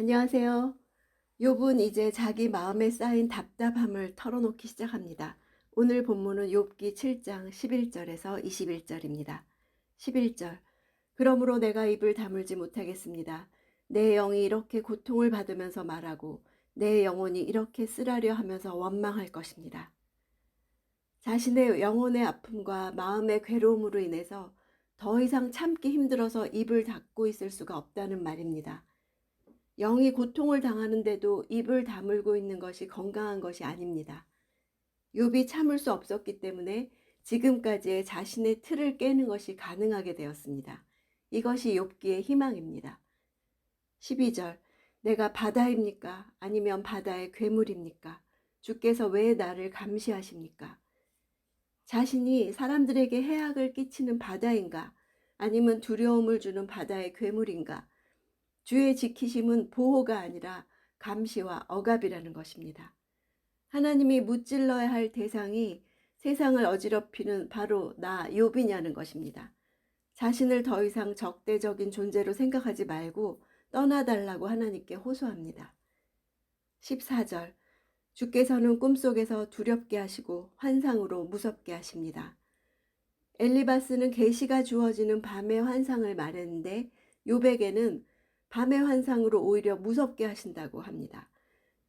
안녕하세요. 욥은 이제 자기 마음에 쌓인 답답함을 털어놓기 시작합니다. 오늘 본문은 욥기 7장 11절에서 21절입니다. 11절. 그러므로 내가 입을 다물지 못하겠습니다. 내 영이 이렇게 고통을 받으면서 말하고 내 영혼이 이렇게 쓰라려 하면서 원망할 것입니다. 자신의 영혼의 아픔과 마음의 괴로움으로 인해서 더 이상 참기 힘들어서 입을 닫고 있을 수가 없다는 말입니다. 영이 고통을 당하는데도 입을 다물고 있는 것이 건강한 것이 아닙니다. 욥이 참을 수 없었기 때문에 지금까지의 자신의 틀을 깨는 것이 가능하게 되었습니다. 이것이 욥기의 희망입니다. 12절. 내가 바다입니까? 아니면 바다의 괴물입니까? 주께서 왜 나를 감시하십니까? 자신이 사람들에게 해악을 끼치는 바다인가? 아니면 두려움을 주는 바다의 괴물인가? 주의 지키심은 보호가 아니라 감시와 억압이라는 것입니다. 하나님이 무찔러야 할 대상이 세상을 어지럽히는 바로 나 욥이냐는 것입니다. 자신을 더 이상 적대적인 존재로 생각하지 말고 떠나달라고 하나님께 호소합니다. 14절. 주께서는 꿈속에서 두렵게 하시고 환상으로 무섭게 하십니다. 엘리바스는 계시가 주어지는 밤의 환상을 말했는데 욥에게는 밤의 환상으로 오히려 무섭게 하신다고 합니다.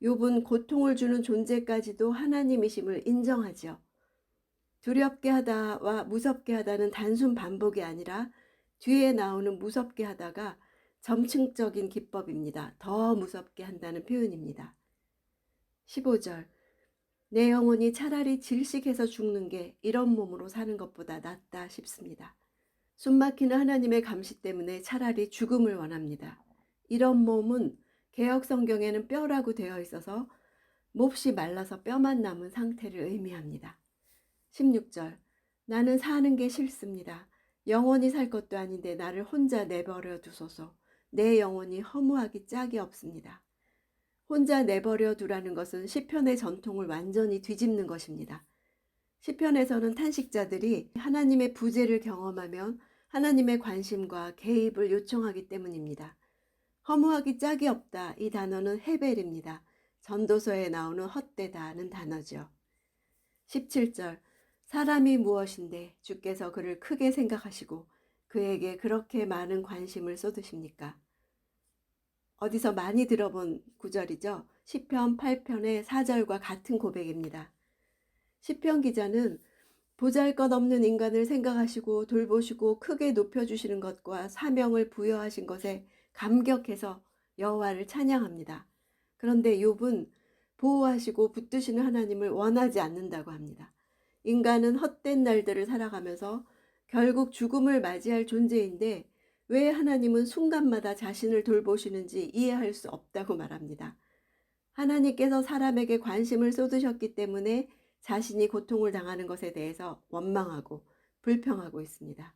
욥은 고통을 주는 존재까지도 하나님이심을 인정하죠. 두렵게 하다와 무섭게 하다는 단순 반복이 아니라 뒤에 나오는 무섭게 하다가 점층적인 기법입니다. 더 무섭게 한다는 표현입니다. 15절. 내 영혼이 차라리 질식해서 죽는 게 이런 몸으로 사는 것보다 낫다 싶습니다. 숨막히는 하나님의 감시 때문에 차라리 죽음을 원합니다. 이런 몸은 개역 성경에는 뼈라고 되어 있어서 몹시 말라서 뼈만 남은 상태를 의미합니다. 16절. 나는 사는 게 싫습니다. 영원히 살 것도 아닌데 나를 혼자 내버려 두소서. 내 영혼이 허무하기 짝이 없습니다. 혼자 내버려 두라는 것은 시편의 전통을 완전히 뒤집는 것입니다. 시편에서는 탄식자들이 하나님의 부재를 경험하면 하나님의 관심과 개입을 요청하기 때문입니다. 허무하기 짝이 없다. 이 단어는 헤벨입니다. 전도서에 나오는 헛되다는 단어죠. 17절. 사람이 무엇인데 주께서 그를 크게 생각하시고 그에게 그렇게 많은 관심을 쏟으십니까? 어디서 많이 들어본 구절이죠. 시편 8편의 4절과 같은 고백입니다. 시편 기자는 보잘것없는 인간을 생각하시고 돌보시고 크게 높여주시는 것과 사명을 부여하신 것에 감격해서 여호와를 찬양합니다. 그런데 욥은 보호하시고 붙드시는 하나님을 원하지 않는다고 합니다. 인간은 헛된 날들을 살아가면서 결국 죽음을 맞이할 존재인데 왜 하나님은 순간마다 자신을 돌보시는지 이해할 수 없다고 말합니다. 하나님께서 사람에게 관심을 쏟으셨기 때문에 자신이 고통을 당하는 것에 대해서 원망하고 불평하고 있습니다.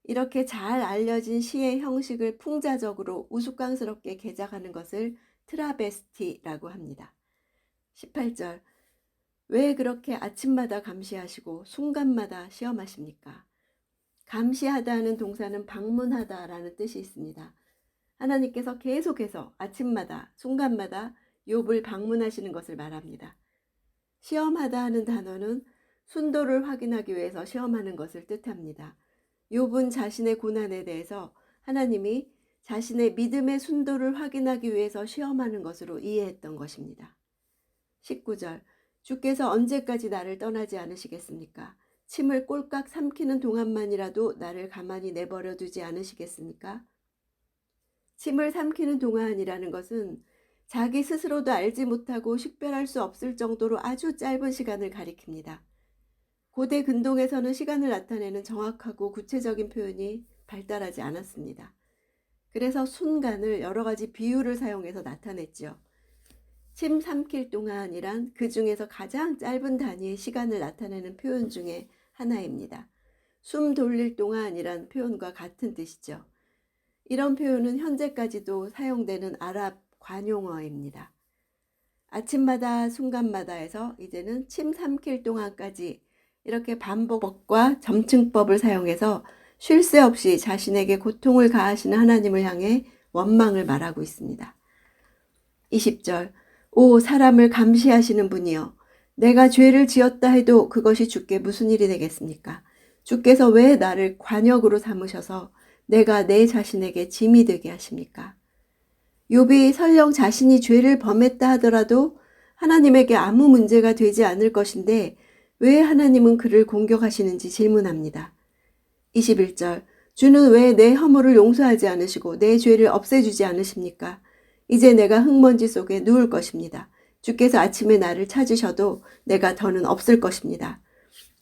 이렇게 잘 알려진 시의 형식을 풍자적으로 우스꽝스럽게 개작하는 것을 트라베스티라고 합니다. 18절. 왜 그렇게 아침마다 감시하시고 순간마다 시험하십니까? 감시하다는 동사는 방문하다라는 뜻이 있습니다. 하나님께서 계속해서 아침마다 순간마다 욥을 방문하시는 것을 말합니다. 시험하다 하는 단어는 순도를 확인하기 위해서 시험하는 것을 뜻합니다. 욥은 자신의 고난에 대해서 하나님이 자신의 믿음의 순도를 확인하기 위해서 시험하는 것으로 이해했던 것입니다. 19절. 주께서 언제까지 나를 떠나지 않으시겠습니까? 침을 꼴깍 삼키는 동안만이라도 나를 가만히 내버려 두지 않으시겠습니까? 침을 삼키는 동안이라는 것은 자기 스스로도 알지 못하고 식별할 수 없을 정도로 아주 짧은 시간을 가리킵니다. 고대 근동에서는 시간을 나타내는 정확하고 구체적인 표현이 발달하지 않았습니다. 그래서 순간을 여러 가지 비유를 사용해서 나타냈죠. 침 삼킬 동안이란 그 중에서 가장 짧은 단위의 시간을 나타내는 표현 중에 하나입니다. 숨 돌릴 동안이란 표현과 같은 뜻이죠. 이런 표현은 현재까지도 사용되는 아랍 관용어입니다. 아침마다 순간마다에서 이제는 침 삼킬 동안까지 이렇게 반복법과 점층법을 사용해서 쉴 새 없이 자신에게 고통을 가하시는 하나님을 향해 원망을 말하고 있습니다. 20절. 오 사람을 감시하시는 분이여, 내가 죄를 지었다 해도 그것이 주께 무슨 일이 되겠습니까? 주께서 왜 나를 관역으로 삼으셔서 내가 내 자신에게 짐이 되게 하십니까? 욥이 설령 자신이 죄를 범했다 하더라도 하나님에게 아무 문제가 되지 않을 것인데 왜 하나님은 그를 공격하시는지 질문합니다. 21절. 주는 왜 내 허물을 용서하지 않으시고 내 죄를 없애주지 않으십니까? 이제 내가 흙먼지 속에 누울 것입니다. 주께서 아침에 나를 찾으셔도 내가 더는 없을 것입니다.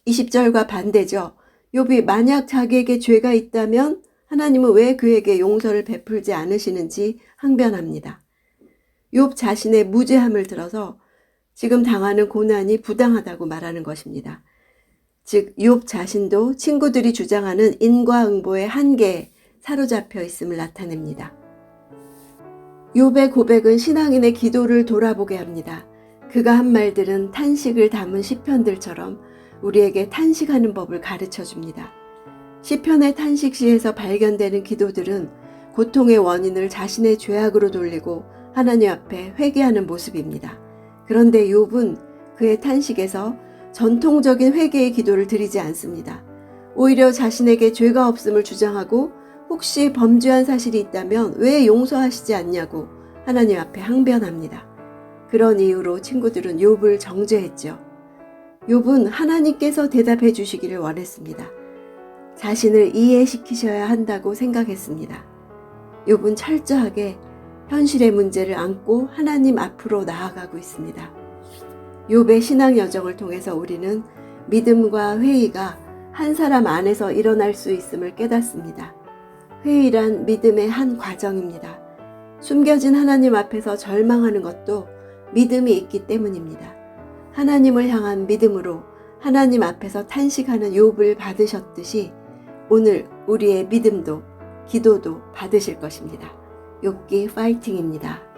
20절과 반대죠. 욥이 만약 자기에게 죄가 있다면 하나님은 왜 그에게 용서를 베풀지 않으시는지 항변합니다. 욥 자신의 무죄함을 들어서 지금 당하는 고난이 부당하다고 말하는 것입니다. 즉 욥 자신도 친구들이 주장하는 인과응보의 한계에 사로잡혀 있음을 나타냅니다. 욥의 고백은 신앙인의 기도를 돌아보게 합니다. 그가 한 말들은 탄식을 담은 시편들처럼 우리에게 탄식하는 법을 가르쳐 줍니다. 시편의 탄식시에서 발견되는 기도들은 고통의 원인을 자신의 죄악으로 돌리고 하나님 앞에 회개하는 모습입니다. 그런데 욥은 그의 탄식에서 전통적인 회개의 기도를 드리지 않습니다. 오히려 자신에게 죄가 없음을 주장하고 혹시 범죄한 사실이 있다면 왜 용서하시지 않냐고 하나님 앞에 항변합니다. 그런 이유로 친구들은 욥을 정죄했죠. 욥은 하나님께서 대답해 주시기를 원했습니다. 자신을 이해시키셔야 한다고 생각했습니다. 욥은 철저하게 현실의 문제를 안고 하나님 앞으로 나아가고 있습니다. 욥의 신앙 여정을 통해서 우리는 믿음과 회의가 한 사람 안에서 일어날 수 있음을 깨닫습니다. 회의란 믿음의 한 과정입니다. 숨겨진 하나님 앞에서 절망하는 것도 믿음이 있기 때문입니다. 하나님을 향한 믿음으로 하나님 앞에서 탄식하는 욥을 받으셨듯이 오늘 우리의 믿음도 기도도 받으실 것입니다. 욥기 파이팅입니다.